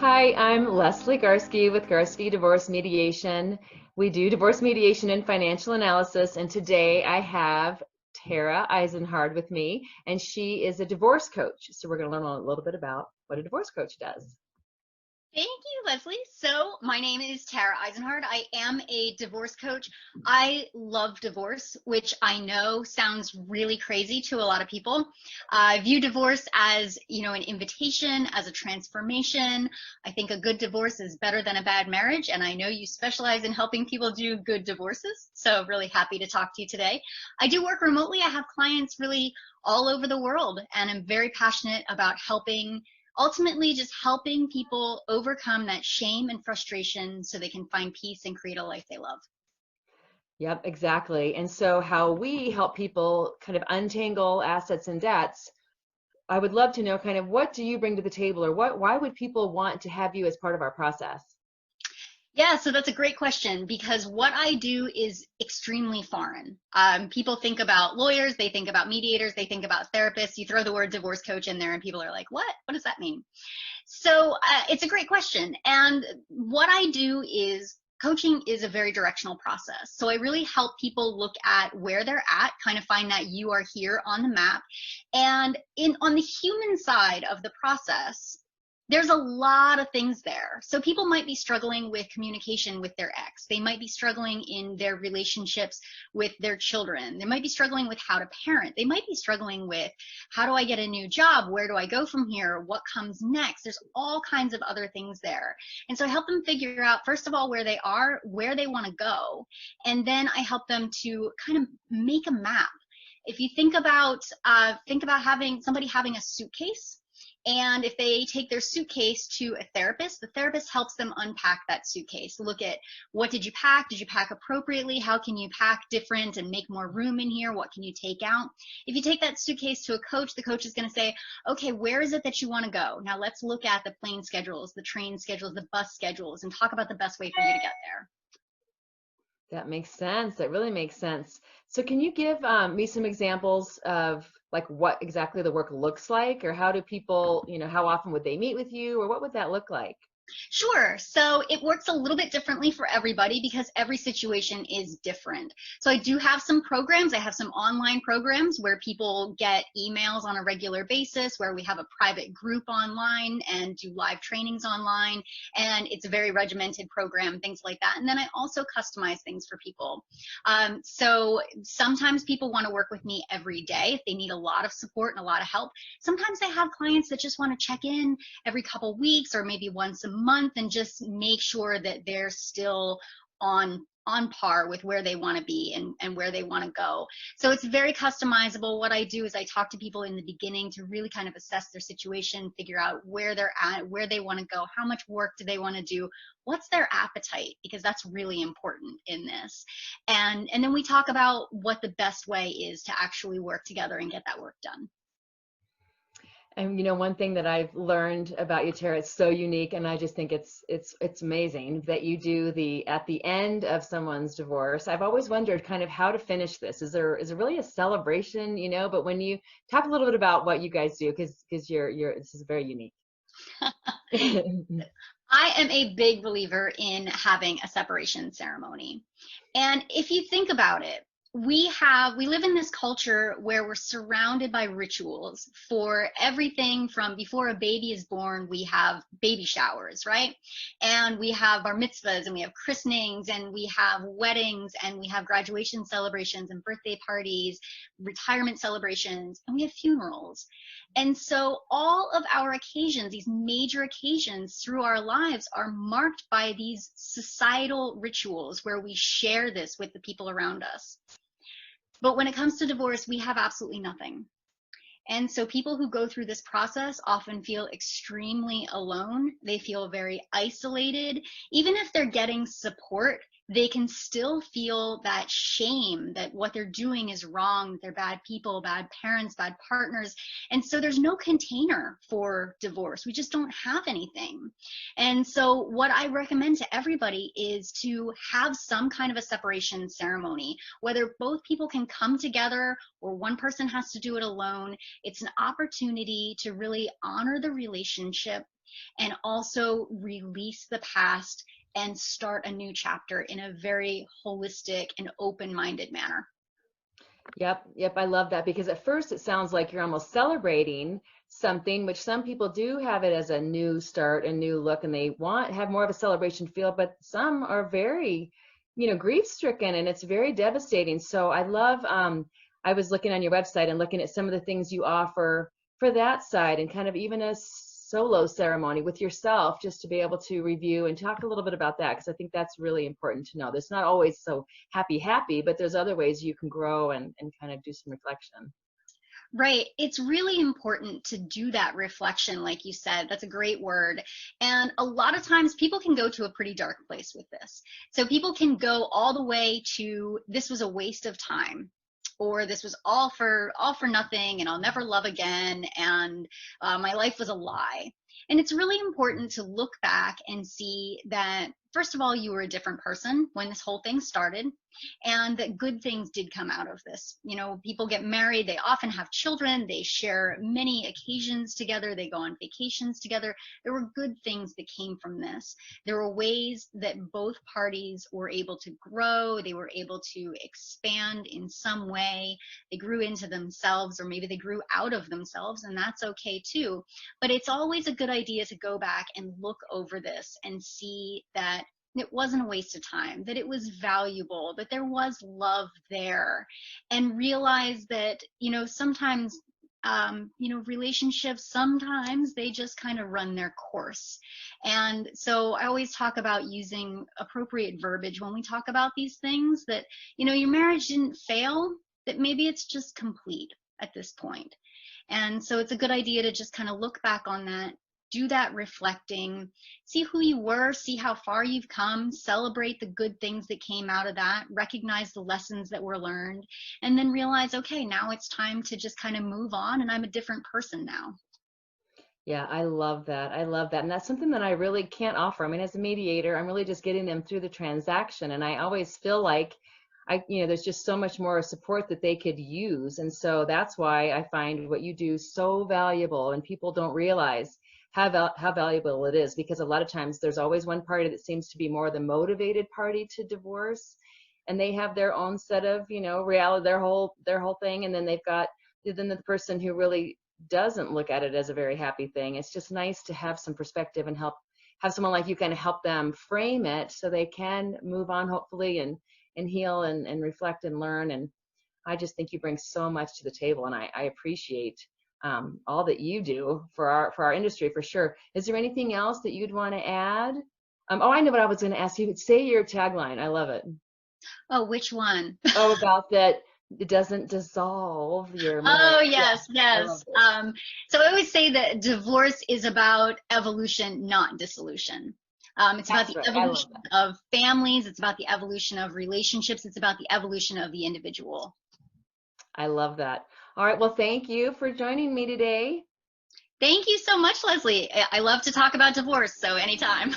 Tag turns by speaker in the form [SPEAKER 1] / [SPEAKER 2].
[SPEAKER 1] Hi, I'm Leslie Garsky with Garsky Divorce Mediation. We do divorce mediation and financial analysis, and today I have Tara Eisenhard with me, and she is a divorce coach. So we're going to learn a little bit about what a divorce coach does.
[SPEAKER 2] Thank you, Leslie. So, my name is Tara Eisenhard. I am a divorce coach. I love divorce, which I know sounds really crazy to a lot of people. I view divorce as, an invitation, as a transformation. I think a good divorce is better than a bad marriage, and I know you specialize in helping people do good divorces. So, really happy to talk to you today. I do work remotely. I have clients really all over the world, and I'm very passionate about ultimately just helping people overcome that shame and frustration so they can find peace and create a life they love.
[SPEAKER 1] Yep, exactly. And so how we help people kind of untangle assets and debts, I would love to know kind of what do you bring to the table, or why would people want to have you as part of our process?
[SPEAKER 2] Yeah, so that's a great question because what I do is extremely foreign. People think about lawyers, they think about mediators, they think about therapists. You throw the word divorce coach in there and people are like, what? What does that mean? So it's a great question. And what I do is coaching is a very directional process. So I really help people look at where they're at, kind of find that you are here on the map. And on the human side of the process, there's a lot of things there. So people might be struggling with communication with their ex. They might be struggling in their relationships with their children. They might be struggling with how to parent. They might be struggling with how do I get a new job? Where do I go from here? What comes next? There's all kinds of other things there. And so I help them figure out, first of all, where they are, where they want to go. And then I help them to kind of make a map. If you think about having somebody having a suitcase, and if they take their suitcase to a therapist, the therapist helps them unpack that suitcase. Look at what did you pack? Did you pack appropriately? How can you pack different and make more room in here? What can you take out? If you take that suitcase to a coach, the coach is going to say, okay, where is it that you want to go? Now let's look at the plane schedules, the train schedules, the bus schedules, and talk about the best way for you to get there.
[SPEAKER 1] That makes sense. That really makes sense. So can you give me some examples of like what exactly the work looks like, or how do people, how often would they meet with you, or what would that look like?
[SPEAKER 2] Sure. So it works a little bit differently for everybody because every situation is different. So I do have some programs. I have some online programs where people get emails on a regular basis, where we have a private group online and do live trainings online. And it's a very regimented program, things like that. And then I also customize things for people. So sometimes people want to work with me every day if they need a lot of support and a lot of help. Sometimes I have clients that just want to check in every couple weeks or maybe once a month and just make sure that they're still on par with where they want to be and where they want to go. So it's very customizable. What I do is I talk to people in the beginning to really kind of assess their situation, figure out where they're at, where they want to go, how much work do they want to do, what's their appetite, because that's really important in this. And then we talk about what the best way is to actually work together and get that work done.
[SPEAKER 1] And one thing that I've learned about you, Tara, it's so unique, and I just think it's amazing that you do at the end of someone's divorce. I've always wondered kind of how to finish this. Is there really a celebration, But when you talk a little bit about what you guys do, because you're this is very unique.
[SPEAKER 2] I am a big believer in having a separation ceremony. And if you think about it, we live in this culture where we're surrounded by rituals for everything. From before a baby is born, we have baby showers, right? And we have bar mitzvahs, and we have christenings, and we have weddings, and we have graduation celebrations and birthday parties, retirement celebrations, and we have funerals. And so all of our occasions, these major occasions through our lives, are marked by these societal rituals where we share this with the people around us. But when it comes to divorce, we have absolutely nothing. And so people who go through this process often feel extremely alone. They feel very isolated. Even if they're getting support, they can still feel that shame that what they're doing is wrong. They're bad people, bad parents, bad partners. And so there's no container for divorce. We just don't have anything. And so what I recommend to everybody is to have some kind of a separation ceremony, whether both people can come together or one person has to do it alone. It's an opportunity to really honor the relationship and also release the past and start a new chapter in a very holistic and open-minded manner.
[SPEAKER 1] Yep, I love that, because at first it sounds like you're almost celebrating something, which some people do have it as a new start, a new look, and they have more of a celebration feel, but some are very, grief stricken, and it's very devastating. So I love, I was looking on your website and looking at some of the things you offer for that side, and kind of even a solo ceremony with yourself, just to be able to review and talk a little bit about that, because I think that's really important to know. There's not always so happy, but there's other ways you can grow and kind of do some reflection.
[SPEAKER 2] Right. It's really important to do that reflection, like you said. That's a great word. And a lot of times people can go to a pretty dark place with this. So people can go all the way to, this was a waste of time, or this was all for nothing, and I'll never love again, and my life was a lie. And it's really important to look back and see that, first of all, you were a different person when this whole thing started, and that good things did come out of this. People get married, they often have children, they share many occasions together, they go on vacations together. There were good things that came from this. There were ways that both parties were able to grow, they were able to expand in some way. They grew into themselves, or maybe they grew out of themselves, and that's okay too. But it's always a good idea to go back and look over this and see that it wasn't a waste of time, that it was valuable, that there was love there, and realize that, sometimes, relationships, sometimes they just kind of run their course. And so I always talk about using appropriate verbiage when we talk about these things, that, your marriage didn't fail, that maybe it's just complete at this point. And so it's a good idea to just kind of look back on that, do that reflecting, see who you were, see how far you've come, celebrate the good things that came out of that, recognize the lessons that were learned, and then realize, okay, now it's time to just kind of move on, and I'm a different person now.
[SPEAKER 1] Yeah, I love that. I love that. And that's something that I really can't offer. I mean, as a mediator, I'm really just getting them through the transaction. And I always feel like there's just so much more support that they could use. And so that's why I find what you do so valuable, and people don't realize how valuable it is, because a lot of times there's always one party that seems to be more the motivated party to divorce, and they have their own set of, reality, their whole thing. And then then the person who really doesn't look at it as a very happy thing. It's just nice to have some perspective and have someone like you kind of help them frame it so they can move on, hopefully, and heal and reflect and learn. And I just think you bring so much to the table, and I appreciate all that you do for our industry, for sure. Is there anything else that you'd want to add? I know what I was going to ask you. Say your tagline. I love it.
[SPEAKER 2] Oh, which one?
[SPEAKER 1] About that. It doesn't dissolve your marriage.
[SPEAKER 2] Oh, yes. So I always say that divorce is about evolution, not dissolution. It's about the evolution of families. It's about the evolution of relationships. It's about the evolution of the individual.
[SPEAKER 1] I love that. All right. Well, thank you for joining me today.
[SPEAKER 2] Thank you so much, Leslie. I love to talk about divorce, so anytime.